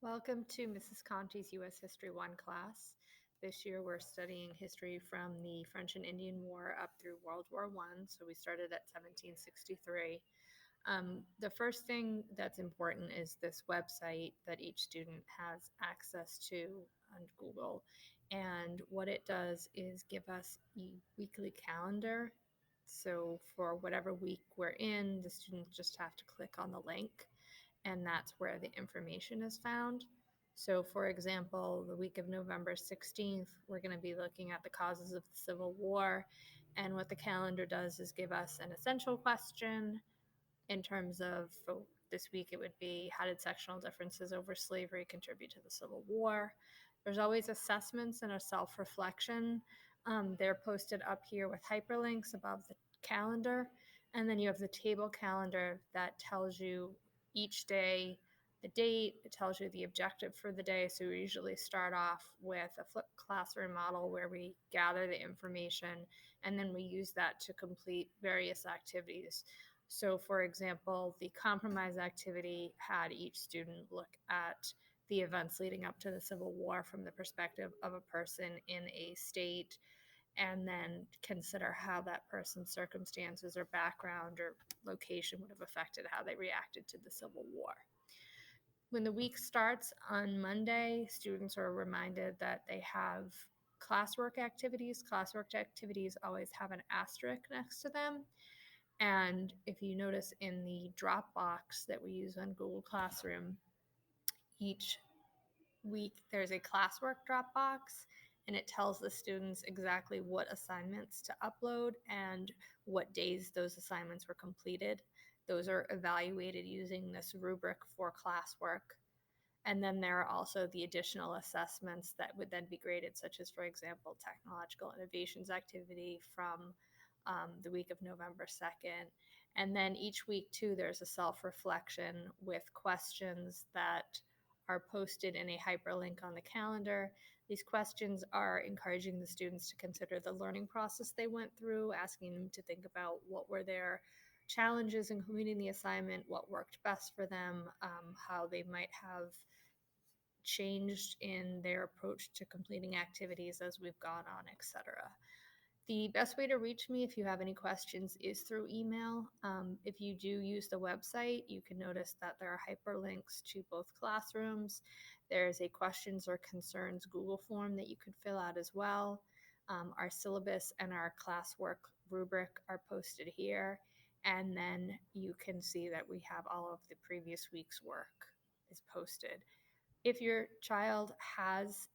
Welcome to Mrs. Conti's U.S. History 1 class. This year we're studying history from the French and Indian War up through World War I, so we started at 1763. The first thing that's important is this website that each student has access to on Google. And what it does is give us a weekly calendar. So for whatever week we're in, the students just have to click on the link, and that's where the information is found. So, for example, the week of November 16th, we're going to be looking at the causes of the Civil War. And what the calendar does is give us an essential question in terms of this week, it would be how did sectional differences over slavery contribute to the Civil War? There's always assessments and a self reflection. They're posted up here with hyperlinks above the calendar. And then you have the table calendar that tells you each day the date, it tells you the objective for the day. So we usually start off with a flipped classroom model where we gather the information and then we use that to complete various activities. So, for example, the compromise activity had each student look at the events leading up to the Civil War from the perspective of a person in a state, and then consider how that person's circumstances or background or location would have affected how they reacted to the Civil War. When the week starts on Monday, students are reminded that they have classwork activities. Classwork activities always have an asterisk next to them. And if you notice in the Dropbox that we use on Google Classroom, each week there's a classwork Dropbox, and it tells the students exactly what assignments to upload and what days those assignments were completed. Those are evaluated using this rubric for classwork. And then there are also the additional assessments that would then be graded, such as, for example, technological innovations activity from the week of November 2nd. And then each week, too, there's a self-reflection with questions that are posted in a hyperlink on the calendar. These questions are encouraging the students to consider the learning process they went through, asking them to think about what were their challenges in completing the assignment, what worked best for them, how they might have changed in their approach to completing activities as we've gone on, etc. The best way to reach me if you have any questions is through email. If you do use the website, you can notice that there are hyperlinks to both classrooms. There's a questions or concerns Google form that you could fill out as well. Our syllabus and our classwork rubric are posted here. And then you can see that we have all of the previous week's work is posted. If your child has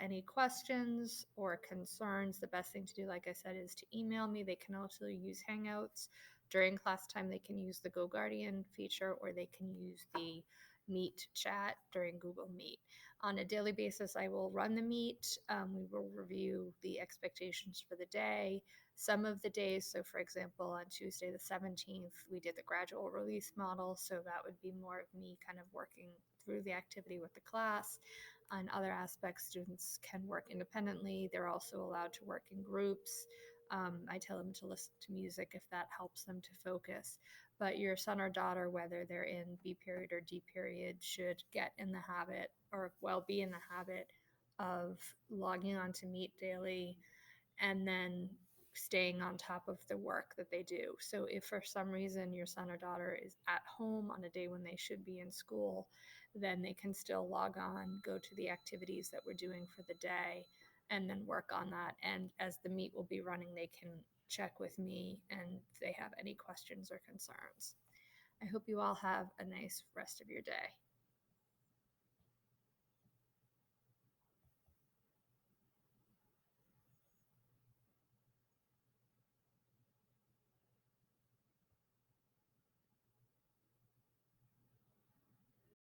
any questions or concerns, the best thing to do, like I said, is to email me. They can also use Hangouts. During class time, they can use the GoGuardian feature, or they can use the Meet chat during Google Meet. On a daily basis, I will run the Meet. We will review the expectations for the day. Some of the days, so for example, on Tuesday the 17th, we did the gradual release model, so that would be more of me kind of working through the activity with the class. On other aspects, students can work independently. They're also allowed to work in groups. I tell them to listen to music if that helps them to focus. But your son or daughter, whether they're in B period or D period, should get in the habit, or be in the habit of logging on to Meet daily and then staying on top of the work that they do. So if for some reason your son or daughter is at home on a day when they should be in school, then they can still log on, go to the activities that we're doing for the day, and then work on that. And as the Meet will be running, they can check with me and if they have any questions or concerns. I hope you all have a nice rest of your day.